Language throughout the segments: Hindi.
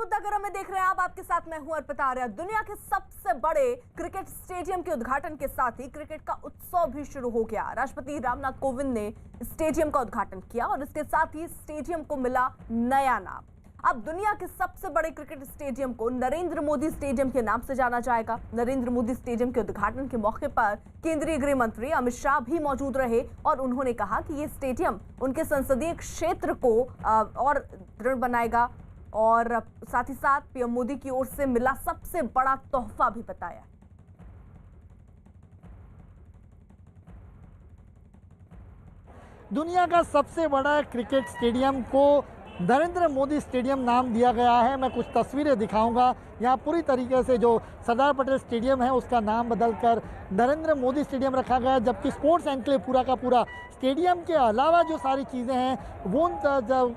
मुद्दागरम में देख रहे हैं आप, आपके साथ मैं हूं अर्पिता आर्या। दुनिया के सबसे बड़े क्रिकेट स्टेडियम के उद्घाटन के साथ ही क्रिकेट का उत्सव भी शुरू हो गया। राष्ट्रपति रामनाथ कोविंद ने स्टेडियम का उद्घाटन किया और इसके साथ ही स्टेडियम को मिला नया नाम। अब दुनिया के सबसे बड़े क्रिकेट स्टेडियम को नरेंद्र मोदी स्टेडियम के नाम से जाना जाएगा। नरेंद्र मोदी स्टेडियम के उद्घाटन के मौके पर केंद्रीय गृह मंत्री अमित शाह भी मौजूद रहे और उन्होंने कहा कि ये स्टेडियम उनके संसदीय क्षेत्र को और दृढ़ बनाएगा और साथ ही साथ पीएम मोदी की ओर से मिला सबसे बड़ा तोहफा भी बताया। दुनिया का सबसे बड़ा क्रिकेट स्टेडियम को नरेंद्र मोदी स्टेडियम नाम दिया गया है। मैं कुछ तस्वीरें दिखाऊंगा। यहाँ पूरी तरीके से जो सरदार पटेल स्टेडियम है उसका नाम बदलकर नरेंद्र मोदी स्टेडियम रखा गया है, जबकि स्पोर्ट्स एनक्लेव पूरा का पूरा स्टेडियम के अलावा जो सारी चीज़ें हैं वो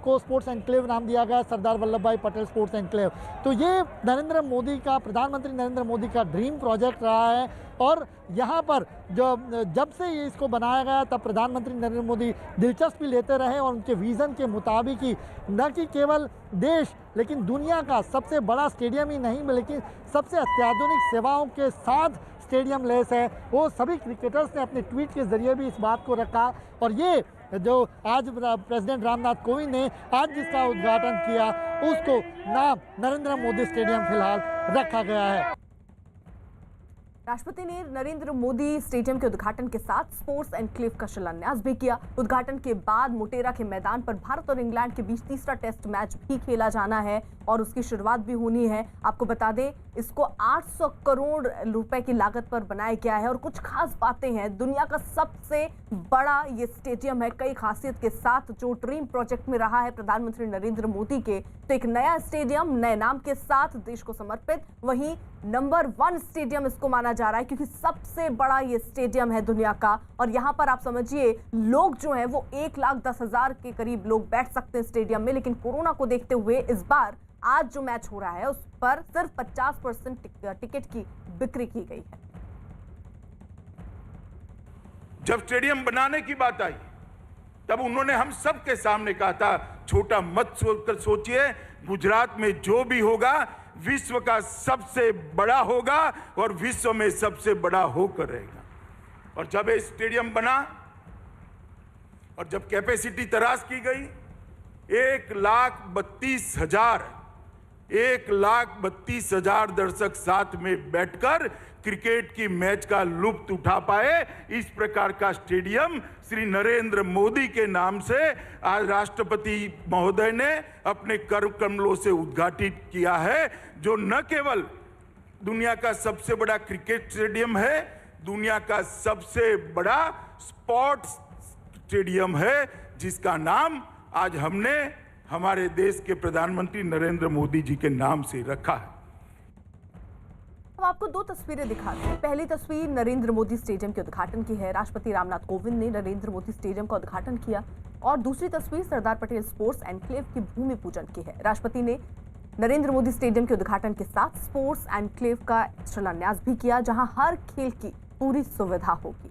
को स्पोर्ट्स एनक्लेव नाम दिया गया है, सरदार वल्लभ भाई पटेल स्पोर्ट्स एनक्लेव। तो ये नरेंद्र मोदी का, प्रधानमंत्री नरेंद्र मोदी का ड्रीम प्रोजेक्ट रहा है और यहाँ पर जब से ये इसको बनाया गया तब प्रधानमंत्री नरेंद्र मोदी दिलचस्पी लेते रहे और उनके विज़न के मुताबिक ही न कि केवल देश लेकिन दुनिया का सबसे बड़ा स्टेडियम ही नहीं बल्कि सबसे अत्याधुनिक सेवाओं के साथ स्टेडियम लेस है। वो सभी क्रिकेटर्स ने अपने ट्वीट के जरिए भी इस बात को रखा और ये जो आज प्रेसिडेंट रामनाथ कोविंद ने आज जिसका उद्घाटन किया उसको नाम नरेंद्र मोदी स्टेडियम फिलहाल रखा गया है। राष्ट्रपति ने नरेंद्र मोदी स्टेडियम के उद्घाटन के साथ स्पोर्ट्स एनक्लेव का शिलान्यास भी किया। उद्घाटन के बाद मोटेरा के मैदान पर भारत और इंग्लैंड के बीच तीसरा टेस्ट मैच भी खेला जाना है और उसकी शुरुआत भी होनी है। आपको बता दें इसको 800 करोड़ रुपए की लागत पर बनाया गया है और कुछ खास बातें हैं। दुनिया का सबसे बड़ा ये स्टेडियम है, कई खासियत के साथ जो ड्रीम प्रोजेक्ट में रहा है प्रधानमंत्री नरेंद्र मोदी के। तो एक नया स्टेडियम नए नाम के साथ देश को समर्पित, वहीं नंबर 1 स्टेडियम इसको माना जा रहा है क्योंकि सबसे बड़ा ये स्टेडियम है दुनिया का। और यहाँ पर आप समझिए लोग जो हैं वो 1,10,000 के करीब लोग बैठ सकते हैं स्टेडियम में, लेकिन कोरोना को देखते हुए इस बार आज जो मैच हो रहा है उस पर सिर्फ 50% टिकट की बिक्री की गई है। जब स्टेडियम बनाने की बात आई तब उन्होंने हम सब के सामने कहा था छोटा मत सोचकर सोचिए, गुजरात में जो भी होगा विश्व का सबसे बड़ा होगा और विश्व में सबसे बड़ा होकर रहेगा। और जब ये स्टेडियम बना और जब कैपेसिटी तराश की गई 1,32,000 दर्शक साथ में बैठकर क्रिकेट की मैच का लुत्फ उठा पाए, इस प्रकार का स्टेडियम श्री नरेंद्र मोदी के नाम से आज राष्ट्रपति महोदय ने अपने कर कमलों से उद्घाटित किया है, जो न केवल दुनिया का सबसे बड़ा क्रिकेट स्टेडियम है, दुनिया का सबसे बड़ा स्पोर्ट्स स्टेडियम है, जिसका नाम आज हमने हमारे देश के प्रधानमंत्री नरेंद्र मोदी जी के नाम से रखा है। अब आपको दो तस्वीरें दिखाते हैं। पहली तस्वीर नरेंद्र मोदी स्टेडियम के उद्घाटन की है। राष्ट्रपति रामनाथ कोविंद ने नरेंद्र मोदी स्टेडियम का उद्घाटन किया और दूसरी तस्वीर सरदार पटेल स्पोर्ट्स एनक्लेव की भूमि पूजन की है। राष्ट्रपति ने नरेंद्र मोदी स्टेडियम के उद्घाटन के साथ स्पोर्ट्स एनक्लेव का शिलान्यास भी किया, जहां हर खेल की पूरी सुविधा होगी।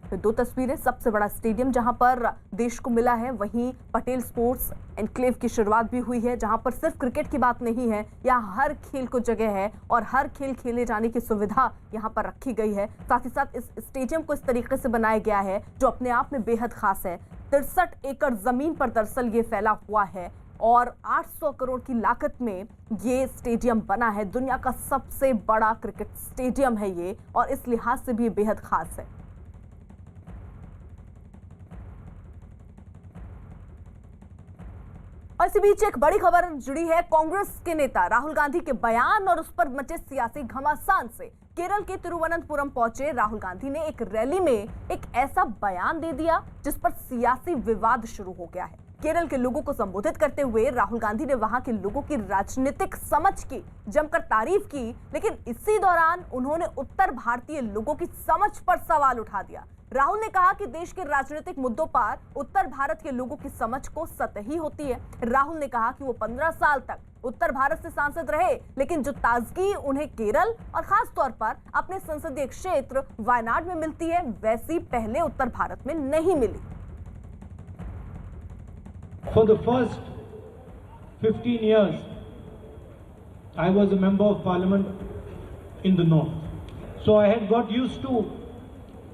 तो दो तस्वीरें, सबसे बड़ा स्टेडियम जहां पर देश को मिला है, वहीं पटेल स्पोर्ट्स एनक्लेव की शुरुआत भी हुई है, जहां पर सिर्फ क्रिकेट की बात नहीं है, यहाँ हर खेल को जगह है और हर खेल खेले जाने की सुविधा यहाँ पर रखी गई है। साथ ही साथ इस स्टेडियम को इस तरीके से बनाया गया है जो अपने आप में बेहद खास है। 63 एकड़ जमीन पर दरअसल ये फैला हुआ है और 800 करोड़ की लागत में ये स्टेडियम बना है। दुनिया का सबसे बड़ा क्रिकेट स्टेडियम है ये और इस लिहाज से भी बेहद खास है। और इसी बीच एक बड़ी खबर जुड़ी है कांग्रेस के नेता राहुल गांधी के बयान और उस पर मचे सियासी घमासान से। केरल के तिरुवनंतपुरम पहुंचे राहुल गांधी ने एक रैली में एक ऐसा बयान दे दिया जिस पर सियासी विवाद शुरू हो गया है। केरल के लोगों को संबोधित करते हुए राहुल गांधी ने वहां के लोगों की राजनीतिक समझ की जमकर तारीफ की, लेकिन इसी दौरान उन्होंने उत्तर भारतीय लोगों की समझ पर सवाल उठा दिया। राहुल ने कहा कि देश के राजनीतिक मुद्दों पर उत्तर भारत के लोगों की समझ को सतही होती है। राहुल ने कहा कि वो 15 साल तक उत्तर भारत से सांसद रहे, लेकिन जो ताजगी उन्हें केरल और खास तौर पर अपने संसदीय क्षेत्र वायनाड में मिलती है, वैसी पहले उत्तर भारत में नहीं मिली। For the first 15 years, I was a member of parliament in the north. So I had got used to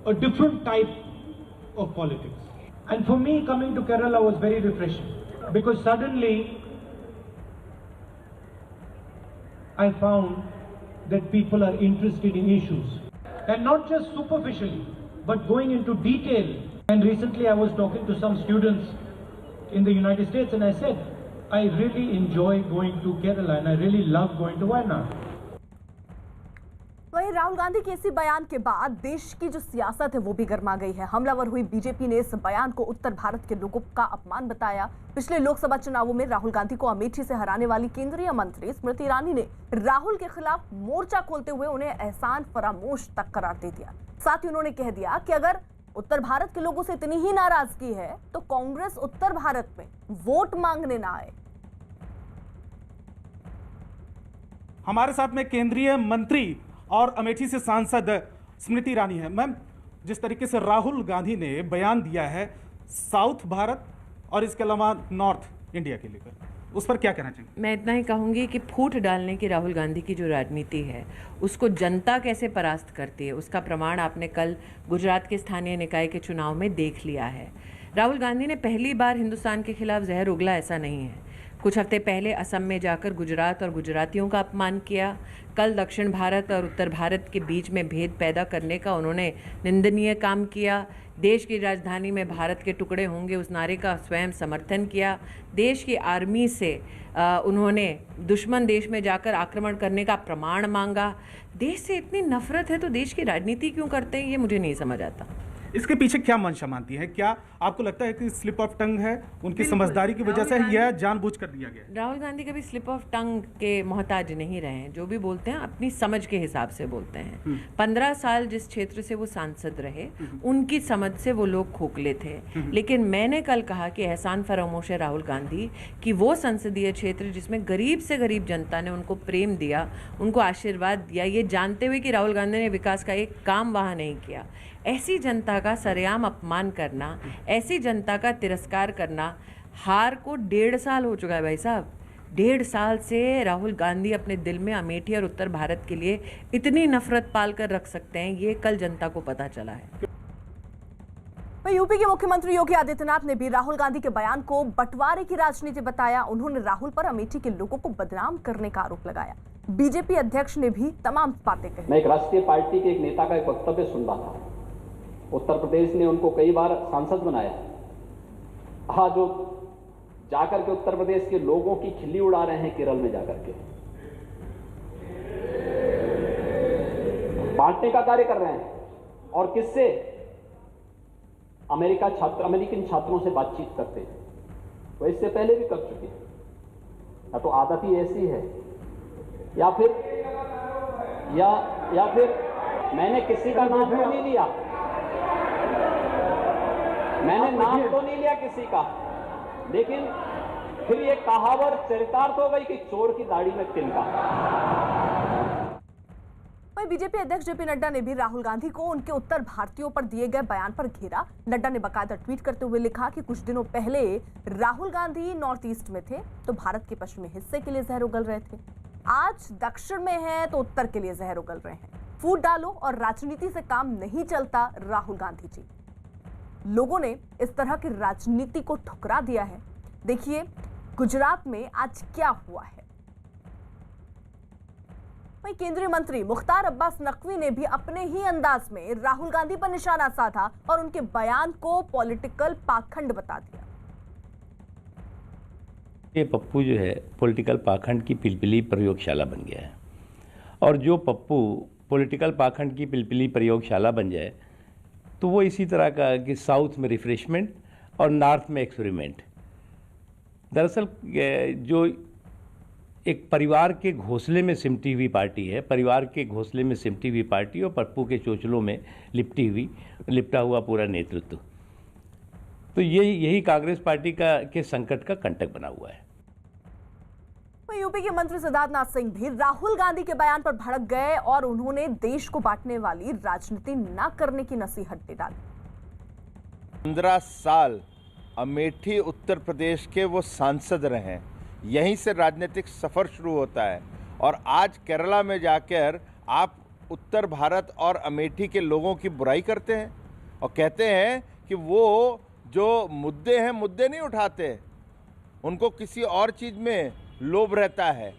a different type of politics. And for me, coming to Kerala was very refreshing, because suddenly I found that people are interested in issues, and not just superficially, but going into detail. And recently I was talking to some students in the United States, and I said, I really enjoy going to Kerala and I really love going to Wayanad. वहीं राहुल गांधी के इसी बयान के बाद देश की जो सियासत है वो भी गर्मा गई है। हमलावर हुई बीजेपी ने इस बयान को उत्तर भारत के लोगों का अपमान बताया। पिछले लोकसभा चुनावों में राहुल गांधी को अमेठी से हराने वाली केंद्रीय मंत्री स्मृति ईरानी ने राहुल के खिलाफ मोर्चा खोलते हुए उन्हें एहसान फरामोश तक करार दे दिया। साथ ही उन्होंने कह दिया कि अगर उत्तर भारत के लोगों से इतनी ही नाराजगी है तो कांग्रेस उत्तर भारत में वोट मांगने ना आए। हमारे साथ में केंद्रीय मंत्री और अमेठी से सांसद स्मृति ईरानी है। मैम, जिस तरीके से राहुल गांधी ने बयान दिया है साउथ भारत और इसके अलावा नॉर्थ इंडिया के लेकर, उस पर क्या कहना चाहिए? मैं इतना ही कहूँगी कि फूट डालने की राहुल गांधी की जो राजनीति है उसको जनता कैसे परास्त करती है उसका प्रमाण आपने कल गुजरात के स्थानीय निकाय के चुनाव में देख लिया है। राहुल गांधी ने पहली बार हिंदुस्तान के खिलाफ जहर उगला ऐसा नहीं है। कुछ हफ्ते पहले असम में जाकर गुजरात और गुजरातियों का अपमान किया। कल दक्षिण भारत और उत्तर भारत के बीच में भेद पैदा करने का उन्होंने निंदनीय काम किया। देश की राजधानी में भारत के टुकड़े होंगे उस नारे का स्वयं समर्थन किया। देश की आर्मी से उन्होंने दुश्मन देश में जाकर आक्रमण करने का प्रमाण मांगा। देश से इतनी नफरत है तो देश की राजनीति क्यों करते हैं ये मुझे नहीं समझ आता। इसके पीछे क्या मंशा मानती है? क्या आपको लगता है कि स्लिप ऑफ टंग है, उनकी समझदारी की वजह से यह जानबूझकर दिया गया? राहुल गांधी कभी स्लिप ऑफ टंग के मोहताज नहीं रहे हैं। जो भी बोलते हैं अपनी समझ के हिसाब से बोलते हैं। 15 साल जिस क्षेत्र से वो सांसद रहे उनकी समझ से वो लोग खोखले थे। लेकिन मैंने कल कहा कि एहसान फरामोश है राहुल गांधी कि वो संसदीय क्षेत्र जिसमें गरीब से गरीब जनता ने उनको प्रेम दिया, उनको आशीर्वाद दिया, ये जानते हुए कि राहुल गांधी ने विकास का एक काम वहाँ नहीं किया, ऐसी जनता का सरेआम अपमान करना, ऐसी जनता का तिरस्कार करना। हार को 1.5 साल हो चुका है भाई साहब। 1.5 साल से राहुल गांधी अपने दिल में अमेठी और उत्तर भारत के लिए इतनी नफरत पाल कर रख सकते हैं, ये कल जनता को पता चला है। यूपी के मुख्यमंत्री योगी आदित्यनाथ ने भी राहुल गांधी के बयान को बंटवारे की राजनीति बताया। उन्होंने राहुल पर अमेठी के लोगों को बदनाम करने का आरोप लगाया। बीजेपी अध्यक्ष ने भी तमाम बातें कही। मैं एक राष्ट्रीय पार्टी के एक नेता का एक वक्तव्य सुन रहा था। उत्तर प्रदेश ने उनको कई बार सांसद बनाया। हाँ, जो जाकर के उत्तर प्रदेश के लोगों की खिल्ली उड़ा रहे हैं केरल में जाकर के, बांटने का कार्य कर रहे हैं। और किससे? अमेरिकन छात्रों से बातचीत करते हैं। वो इससे पहले भी कर चुके हैं। या तो आदत ही ऐसी है या फिर मैंने किसी का नाम तो नहीं लिया, मैंने नाम तो नहीं लिया किसी का, लेकिन फिर ये कहावत चरितार्थ हो गई कि चोर की दाढ़ी में तिनका। वहीं बीजेपी अध्यक्ष जेपी नड्डा ने भी राहुल गांधी को उनके उत्तर भारतीयों पर दिए गए बयान पर घेरा। नड्डा ने बाकायदा ट्वीट करते हुए लिखा कि कुछ दिनों पहले राहुल गांधी नॉर्थ ईस्ट में थे तो भारत के पश्चिमी हिस्से के लिए जहर उगल रहे थे, आज दक्षिण में हैं तो उत्तर के लिए जहर उगल रहे हैं। फूट डालो और राजनीति से काम नहीं चलता राहुल गांधी जी। लोगों ने इस तरह की राजनीति को ठुकरा दिया है। देखिए गुजरात में आज क्या हुआ है। वहीं केंद्रीय मंत्री मुख्तार अब्बास नकवी ने भी अपने ही अंदाज में राहुल गांधी पर निशाना साधा और उनके बयान को पॉलिटिकल पाखंड बता दिया। ये पप्पू जो है पॉलिटिकल पाखंड की पिलपिली प्रयोगशाला बन गया है। और जो पप्पू पॉलिटिकल पाखंड की पिलपिली प्रयोगशाला बन जाए तो वो इसी तरह का कि साउथ में रिफ्रेशमेंट और नॉर्थ में एक्सपेरिमेंट। दरअसल जो एक परिवार के घोंसले में सिमटी हुई पार्टी है, परिवार के घोंसले में सिमटी हुई पार्टी और पप्पू के चोचलों में लिपटा हुआ पूरा नेतृत्व, तो यही कांग्रेस पार्टी के संकट का कंटक बना हुआ है। यूपी के मंत्री सिद्धार्थनाथ सिंह भी राहुल गांधी के बयान पर भड़क गए और उन्होंने देश को बांटने वाली राजनीति न करने की नसीहत दे डाली। 15 साल अमेठी उत्तर प्रदेश के वो सांसद रहे, यहीं से राजनीतिक सफ़र शुरू होता है। और आज केरला में जाकर आप उत्तर भारत और अमेठी के लोगों की बुराई करते हैं और कहते हैं कि वो जो मुद्दे हैं मुद्दे नहीं उठाते, उनको किसी और चीज़ में लोभ रहता है।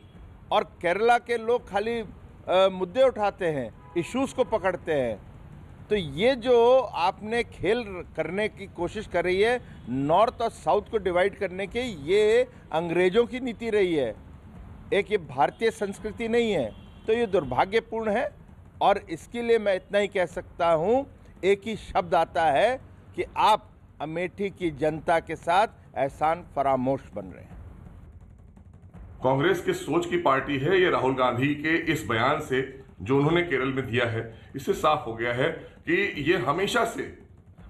और केरला के लोग खाली मुद्दे उठाते हैं, इश्यूज़ को पकड़ते हैं। तो ये जो आपने खेल करने की कोशिश कर रही है नॉर्थ और साउथ को डिवाइड करने की, ये अंग्रेज़ों की नीति रही है, एक ये भारतीय संस्कृति नहीं है। तो ये दुर्भाग्यपूर्ण है और इसके लिए मैं इतना ही कह सकता हूँ, एक ही शब्द आता है कि आप अमेठी की जनता के साथ एहसान फरामोश बन रहे हैं। कांग्रेस के सोच की पार्टी है। ये राहुल गांधी के इस बयान से जो उन्होंने केरल में दिया है, इससे साफ हो गया है कि ये हमेशा से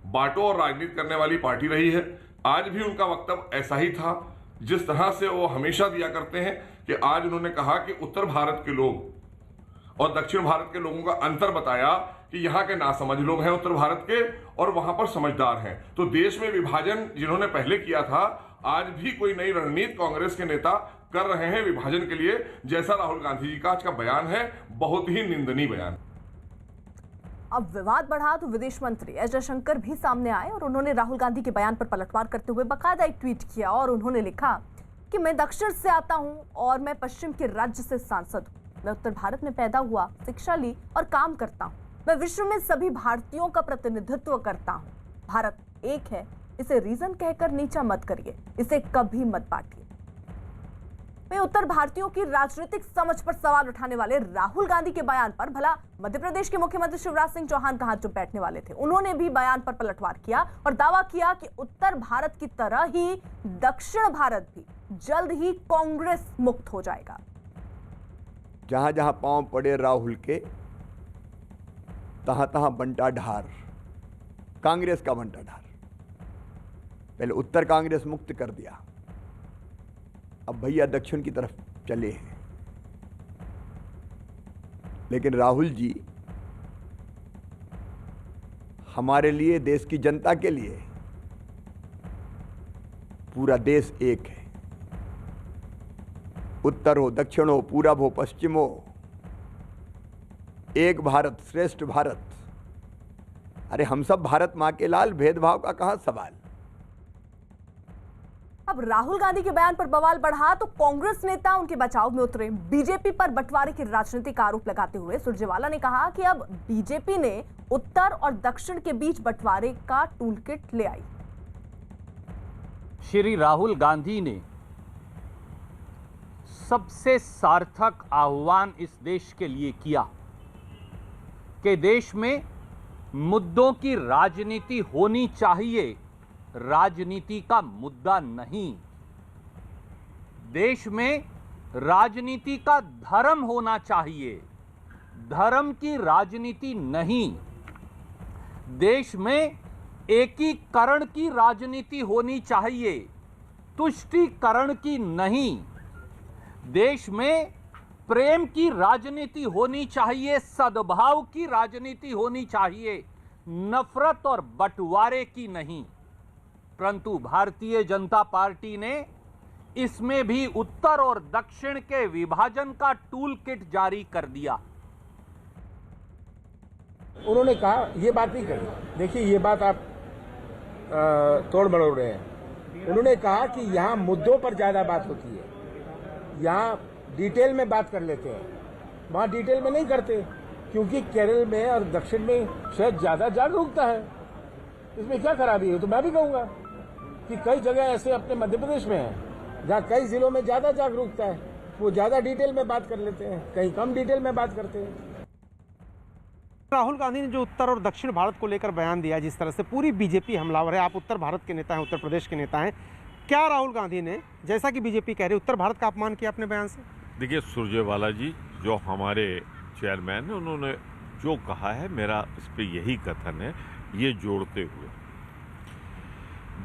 बांटो और राजनीति करने वाली पार्टी रही है। आज भी उनका वक्तव्य ऐसा ही था, जिस तरह से वो हमेशा दिया करते हैं कि आज उन्होंने कहा कि उत्तर भारत के लोग और दक्षिण भारत के लोगों का अंतर बताया कि यहाँ के नासमझ लोग हैं उत्तर भारत के और वहां पर समझदार हैं। तो देश में विभाजन जिन्होंने पहले किया था, आज भी कोई नई रणनीति कांग्रेस के नेता कर रहे हैं विभाजन के लिए, जैसा राहुल गांधी जी का आज का बयान है, बहुत ही निंदनीय बयान। अब विवाद बढ़ा तो विदेश मंत्री एस जयशंकर भी सामने आए और उन्होंने राहुल गांधी के बयान पर पलटवार करते हुए बाकायदा एक ट्वीट किया और उन्होंने लिखा कि मैं दक्षिण से आता हूं और मैं पश्चिम के राज्य से सांसद हूं। मैं उत्तर भारत में पैदा हुआ, शिक्षा ली और काम करता हूं। मैं विश्व में सभी भारतीयों का प्रतिनिधित्व करता हूं। भारत एक है, इसे रीजन कहकर नीचा मत करिए, इसे कभी मत बांटिए। मैं उत्तर भारतीयों की राजनीतिक समझ पर सवाल उठाने वाले राहुल गांधी के बयान पर भला मध्य प्रदेश के मुख्यमंत्री शिवराज सिंह चौहान कहां चुप बैठने वाले थे। उन्होंने भी बयान पर पलटवार किया और दावा किया कि उत्तर भारत की तरह ही दक्षिण भारत भी जल्द ही कांग्रेस मुक्त हो जाएगा। जहां जहां पांव पड़े राहुल के, तहां तहां बंटा ढार, कांग्रेस का बंटा ढार। पहले उत्तर कांग्रेस मुक्त कर दिया, अब भैया दक्षिण की तरफ चले हैं। लेकिन राहुल जी हमारे लिए, देश की जनता के लिए, पूरा देश एक है। उत्तर हो, दक्षिण हो, पूरब हो, पश्चिम हो, एक भारत श्रेष्ठ भारत। अरे हम सब भारत मां के लाल, भेदभाव का कहां सवाल। अब राहुल गांधी के बयान पर बवाल बढ़ा तो कांग्रेस नेता उनके बचाव में उतरे। बीजेपी पर बंटवारे की राजनीति का आरोप लगाते हुए सुरजेवाला ने कहा कि अब बीजेपी ने उत्तर और दक्षिण के बीच बंटवारे का टूलकिट ले आई। श्री राहुल गांधी ने सबसे सार्थक आह्वान इस देश के लिए किया कि देश में मुद्दों की राजनीति होनी चाहिए, राजनीति का मुद्दा नहीं। देश में राजनीति का धर्म होना चाहिए, धर्म की राजनीति नहीं। देश में एकीकरण की राजनीति होनी चाहिए, तुष्टीकरण की नहीं। देश में प्रेम की राजनीति होनी चाहिए, सद्भाव की राजनीति होनी चाहिए, नफरत और बंटवारे की नहीं। परंतु भारतीय जनता पार्टी ने इसमें भी उत्तर और दक्षिण के विभाजन का टूल किट जारी कर दिया। उन्होंने कहा ये बात नहीं कही। देखिए ये बात आप तोड़ मरोड़ रहे हैं। उन्होंने कहा कि यहाँ मुद्दों पर ज्यादा बात होती है, यहाँ डिटेल में बात कर लेते हैं, वहाँ डिटेल में नहीं करते, क्योंकि केरल में और दक्षिण में शायद ज्यादा जागरूकता है। इसमें क्या खराबी है? तो मैं भी कहूँगा कि कई जगह ऐसे अपने मध्य प्रदेश में है जहाँ कई जिलों में ज्यादा जागरूकता है, वो ज्यादा डिटेल में बात कर लेते हैं, कहीं कम डिटेल में बात करते हैं। राहुल गांधी ने जो उत्तर और दक्षिण भारत को लेकर बयान दिया, जिस तरह से पूरी बीजेपी हमलावर है। आप उत्तर भारत के नेता हैं, उत्तर प्रदेश के नेता हैं, क्या राहुल गांधी ने, जैसा कि बीजेपी कह रही है, उत्तर भारत का अपमान किया अपने बयान से? देखिए सुरजेवाला जी जो हमारे चेयरमैन हैं, उन्होंने जो कहा है, मेरा इस पर यही कथन है, ये जोड़ते हुए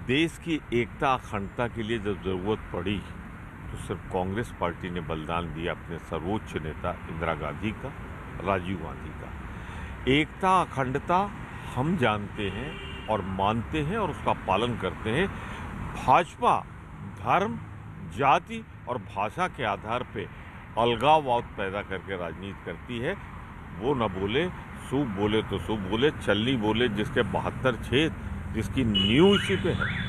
देश की एकता अखंडता के लिए जब ज़रूरत पड़ी तो सिर्फ कांग्रेस पार्टी ने बलिदान दिया अपने सर्वोच्च नेता इंदिरा गांधी का, राजीव गांधी का। एकता अखंडता हम जानते हैं और मानते हैं और उसका पालन करते हैं। भाजपा धर्म, जाति और भाषा के आधार पे अलगाववाद पैदा करके राजनीति करती है। वो न बोले, शुभ बोले तो शुभ बोले, चलनी बोले जिसके 72 छेद, जिसकी नींव इसी पे है।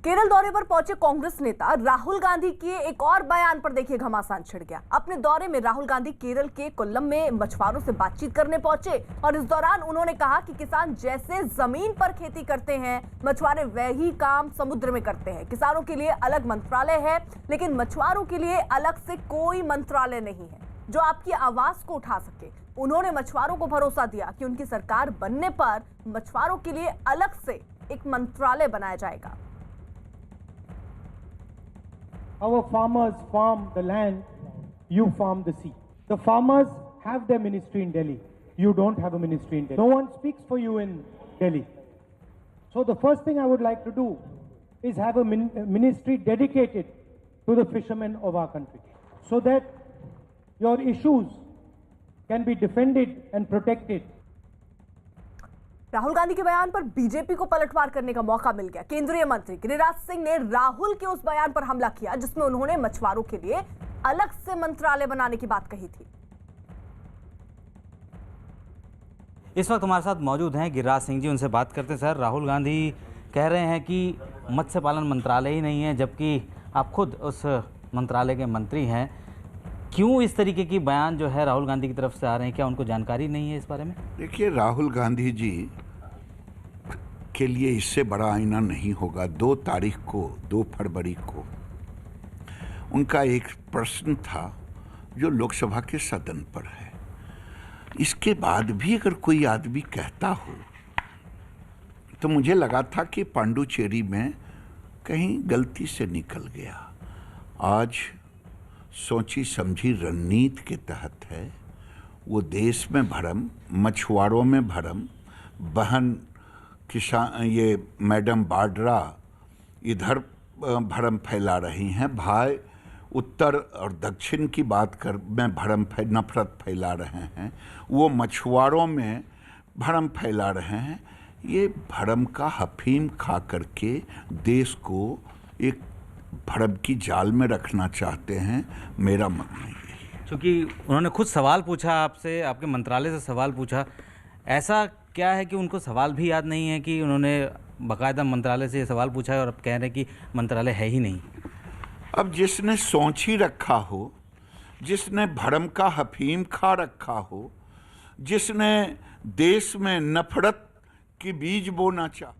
केरल दौरे पर पहुंचे कांग्रेस नेता राहुल गांधी के एक और बयान पर देखिए घमासान छिड़ गया। अपने दौरे में राहुल गांधी केरल के कोल्लम में मछुआरों से बातचीत करने पहुंचे और इस दौरान उन्होंने कहा कि किसान जैसे जमीन पर खेती करते हैं, मछुआरे वही काम समुद्र में करते हैं। किसानों के लिए अलग मंत्रालय है, लेकिन मछुआरों के लिए अलग से कोई मंत्रालय नहीं है जो आपकी आवाज को उठा सके। उन्होंने मछुआरों को भरोसा दिया कि उनकी सरकार बनने पर मछुआरों के लिए अलग से एक मंत्रालय बनाया जाएगा। Our farmers farm the land, you farm the sea. The farmers have their ministry in Delhi. You don't have a ministry in Delhi. No one speaks for you in Delhi. So the first thing I would like to do is have a ministry dedicated to the fishermen of our country, so that your issues can be defended and protected. Rahul Gandhi के बयान पर बीजेपी को पलटवार करने का मौका मिल गया। केंद्रीय मंत्री गिरिराज सिंह ने राहुल के उस बयान पर हमला किया जिसमें उन्होंने मछुआरों के लिए अलग से मंत्रालय बनाने की बात कही थी। इस वक्त हमारे साथ मौजूद हैं गिरिराज सिंह जी, उनसे बात करते हैं। सर, राहुल गांधी कह रहे हैं कि मत्स्य पालन मंत्रालय ही नहीं है, जबकि आप खुद उस मंत्रालय के मंत्री हैं। क्यों इस तरीके की बयान जो है राहुल गांधी की तरफ से आ रहे हैं? क्या उनको जानकारी नहीं है इस बारे में? देखिए, राहुल गांधी जी के लिए इससे बड़ा आईना नहीं होगा। 2 फरवरी को उनका एक प्रश्न था जो लोकसभा के सदन पर है। इसके बाद भी अगर कोई आदमी कहता हो तो मुझे लगा था कि पांडुचेरी में कहीं गलती से निकल गया। आज सोची समझी रणनीति के तहत है। वो देश में भरम, मछुआरों में भरम, बहन किसान ये मैडम बाड्रा इधर भरम फैला रही हैं, भाई उत्तर और दक्षिण की बात कर में नफरत फैला रहे हैं, वो मछुआरों में भरम फैला रहे हैं। ये भरम का हफीम खा करके देश को एक भरम की जाल में रखना चाहते हैं। मेरा मानना यही है। क्योंकि उन्होंने खुद सवाल पूछा आपसे, आपके मंत्रालय से सवाल पूछा, ऐसा क्या है कि उनको सवाल भी याद नहीं है कि उन्होंने बाकायदा मंत्रालय से ये सवाल पूछा है और अब कह रहे हैं कि मंत्रालय है ही नहीं? अब जिसने सोच ही रखा हो, जिसने भरम का हफीम खा रखा हो, जिसने देश में नफरत की बीज बोना चाहा।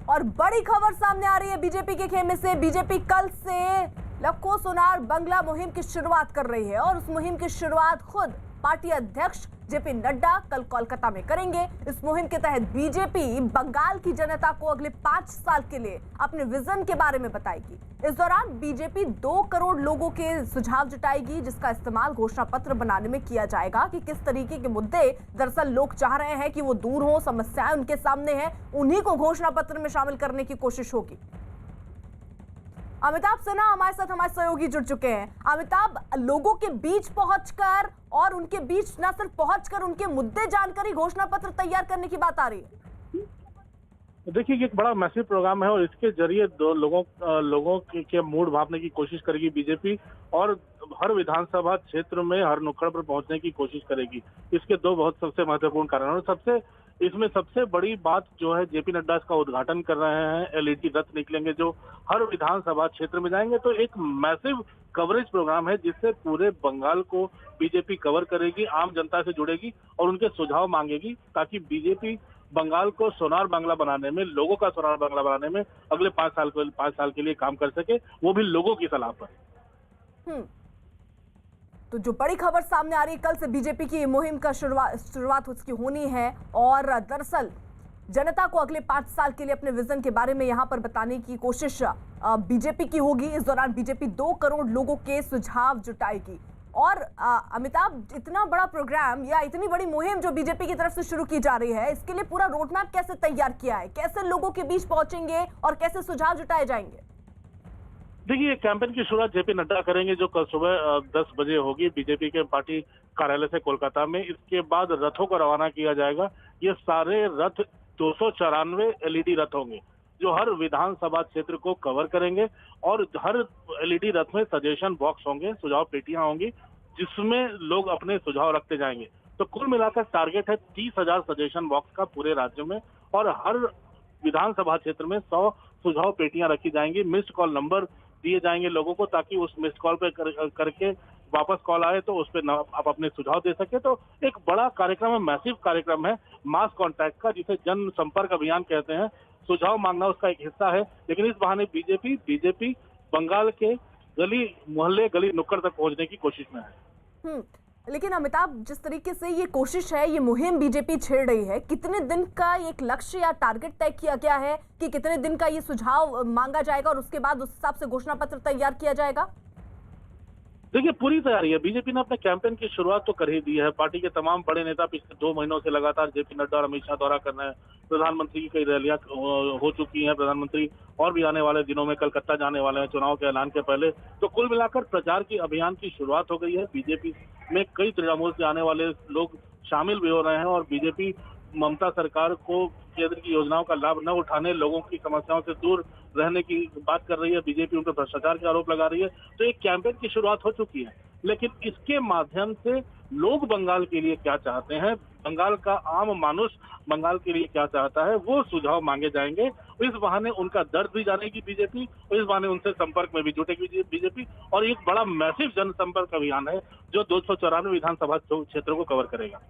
और बड़ी खबर सामने आ रही है बीजेपी के खेमे से। बीजेपी कल से लखो सोनार बंगला मुहिम की शुरुआत कर रही है और उस मुहिम की शुरुआत खुद पार्टी अध्यक्ष जेपी नड्डा कल कोलकाता में करेंगे। इस मुहिम के तहत बीजेपी बंगाल की जनता को अगले 5 साल के लिए अपने विजन के बारे में बताएगी। इस दौरान बीजेपी 2 करोड़ लोगों के सुझाव जुटाएगी, जिसका इस्तेमाल घोषणा पत्र बनाने में किया जाएगा कि किस तरीके के मुद्दे दरअसल लोग चाह रहे हैं कि वो दूर हो, समस्याएं उनके सामने हैं, उन्हीं को घोषणा पत्र में शामिल करने की कोशिश होगी। अमिताभ सिन्हा हमारे साथ हमारे सहयोगी जुड़ चुके हैं। अमिताभ, लोगों के बीच पहुंचकर और उनके बीच न सिर्फ पहुंचकर उनके मुद्दे जानकर ही घोषणा पत्र तैयार करने की बात आ रही है। देखिए, ये एक बड़ा मैसिव प्रोग्राम है और इसके जरिए लोगों के मूड भापने की कोशिश करेगी बीजेपी और हर विधानसभा क्षेत्र में हर नुक्कड़ पर पहुंचने की कोशिश करेगी। इसके 2 बहुत सबसे महत्वपूर्ण कारण और इसमें सबसे बड़ी बात जो है, जेपी नड्डा इसका उद्घाटन कर रहे हैं। एलईडी रथ निकलेंगे जो हर विधानसभा क्षेत्र में जाएंगे। तो एक मैसिव कवरेज प्रोग्राम है जिससे पूरे बंगाल को बीजेपी कवर करेगी, आम जनता से जुड़ेगी और उनके सुझाव मांगेगी ताकि बीजेपी बंगाल को सोनार बांग्ला बनाने में, लोगों का सोनार बांग्ला बनाने में अगले 5 साल के लिए काम कर सके, वो भी लोगों की सलाह पर। तो जो बड़ी खबर सामने आ रही है, कल से बीजेपी की मुहिम का शुरुआत उसकी होनी है और दरअसल जनता को अगले 5 साल के लिए अपने विजन के बारे में यहां पर बताने की कोशिश बीजेपी की होगी। इस दौरान बीजेपी 2 करोड़ लोगों के सुझाव जुटाएगी। और अमिताभ, इतना बड़ा प्रोग्राम या इतनी बड़ी मुहिम जो बीजेपी की तरफ से शुरू की जा रही है, इसके लिए पूरा रोडमैप कैसे तैयार किया है? कैसे लोगों के बीच पहुंचेंगे और कैसे सुझाव जुटाए जाएंगे? देखिए, कैंपेन की शुरुआत जेपी नड्डा करेंगे जो कल सुबह 10 बजे होगी बीजेपी के पार्टी कार्यालय से कोलकाता में। इसके बाद रथों को रवाना किया जाएगा। ये सारे रथ 294 एलईडी रथ होंगे जो हर विधानसभा क्षेत्र को कवर करेंगे और हर एलईडी रथ में सजेशन बॉक्स होंगे, सुझाव पेटियां होंगी जिसमें लोग अपने सुझाव रखते जाएंगे। तो कुल मिलाकर टारगेट है 30,000 सजेशन बॉक्स का पूरे राज्य में और हर विधानसभा क्षेत्र में 100 सुझाव पेटियां रखी जाएंगी। मिस्ड कॉल नंबर दिए जाएंगे लोगों को ताकि उस मिस्ड कॉल पे करके वापस कॉल आए तो उस पर आप अपने सुझाव दे सके। तो एक बड़ा कार्यक्रम है, मैसिव कार्यक्रम है मास कॉन्टैक्ट का, जिसे जन संपर्क अभियान कहते हैं। सुझाव मांगना उसका एक हिस्सा है, लेकिन इस बहाने बीजेपी बंगाल के गली मोहल्ले, गली नुक्कड़ तक पहुंचने की कोशिश में है। लेकिन अमिताभ, जिस तरीके से ये कोशिश है, ये मुहिम बीजेपी छेड़ रही है, कितने दिन का एक लक्ष्य या टारगेट तय किया गया है कि कितने दिन का ये सुझाव मांगा जाएगा और उसके बाद उस हिसाब से घोषणा पत्र तैयार किया जाएगा? देखिए, पूरी तैयारी है। बीजेपी ने अपने कैंपेन की शुरुआत तो कर ही दी है। पार्टी के तमाम बड़े नेता पिछले 2 महीनों से लगातार जेपी नड्डा और अमित शाह दौरा कर रहे हैं। प्रधानमंत्री की कई रैलियां हो चुकी हैं। प्रधानमंत्री और भी आने वाले दिनों में कलकत्ता जाने वाले हैं चुनाव के ऐलान के पहले। तो कुल मिलाकर प्रचार की अभियान की शुरुआत हो गई है। बीजेपी में कई तृणमूल से आने वाले लोग शामिल भी हो रहे हैं और बीजेपी ममता सरकार को केंद्र की योजनाओं का लाभ न उठाने, लोगों की समस्याओं से दूर रहने की बात कर रही है। बीजेपी उन पर भ्रष्टाचार के आरोप लगा रही है। तो एक कैंपेन की शुरुआत हो चुकी है, लेकिन इसके माध्यम से लोग बंगाल के लिए क्या चाहते हैं, बंगाल का आम मानुष बंगाल के लिए क्या चाहता है, वो सुझाव मांगे जाएंगे। इस बहाने उनका दर्द भी जानेगी बीजेपी और इस बहाने उनसे संपर्क में भी जुटेगी बीजेपी। और एक बड़ा मैसिव जनसंपर्क अभियान है जो 294 विधानसभा क्षेत्रों को कवर करेगा।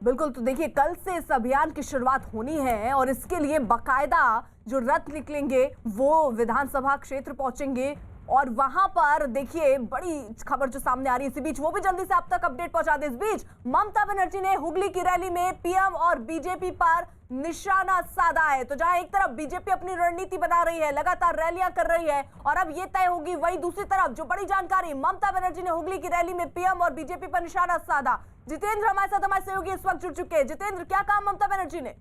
बिल्कुल, तो देखिए, कल से इस अभियान की शुरुआत होनी है और इसके लिए बाकायदा जो रथ निकलेंगे वो विधानसभा क्षेत्र पहुंचेंगे और वहां पर देखिए बड़ी खबर जो सामने आ रही है, इसी बीच वो भी जल्दी से आप तक अपडेट पहुंचा दे। इस बीच ममता बनर्जी ने हुगली की रैली में पीएम और बीजेपी पर निशाना साधा है। तो जहां एक तरफ बीजेपी अपनी रणनीति बना रही है, लगातार रैलियां कर रही है और अब ये तय होगी, वहीं दूसरी तरफ जो बड़ी जानकारी, ममता बनर्जी ने हुगली की रैली में पीएम और बीजेपी पर निशाना साधा। जितेंद्र हमारे साथ, हमारे सहयोगी इस वक्त जुड़ चुके हैं। जितेंद्र, क्या कहा ममता बनर्जी ने?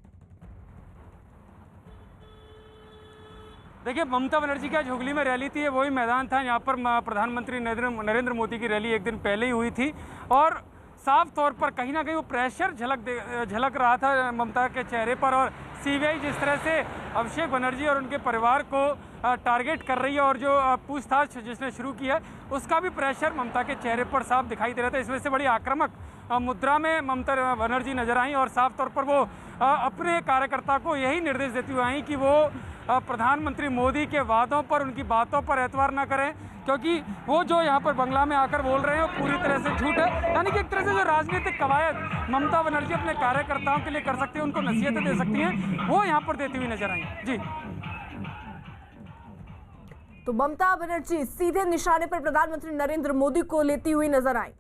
देखिए, ममता बनर्जी की आज हुगली में रैली थी, वही मैदान था यहाँ पर प्रधानमंत्री नरेंद्र मोदी की रैली एक दिन पहले ही हुई थी और साफ तौर पर कहीं ना कहीं वो प्रेशर झलक रहा था ममता के चेहरे पर। और सीबीआई जिस तरह से अभिषेक बनर्जी और उनके परिवार को टारगेट कर रही है और जो पूछताछ जिसने शुरू की है उसका भी प्रेशर ममता के चेहरे पर साफ दिखाई दे रहा था। इस वजह से बड़ी आक्रामक मुद्रा में ममता बनर्जी नजर आई और साफ तौर पर वो अपने कार्यकर्ता को यही निर्देश देती हुई आई कि वो प्रधानमंत्री मोदी के वादों पर, उनकी बातों पर एतबार न करें, क्योंकि वो जो यहाँ पर बंगला में आकर बोल रहे हैं वो पूरी तरह से झूठ है। यानी कि एक तरह से जो राजनीतिक कवायद ममता बनर्जी अपने कार्यकर्ताओं के लिए कर सकती है, उनको नसीहतें दे सकती हैं, वो यहाँ पर देती हुई नजर आई। जी, तो ममता बनर्जी सीधे निशाने पर प्रधानमंत्री नरेंद्र मोदी को लेती हुई नजर आई।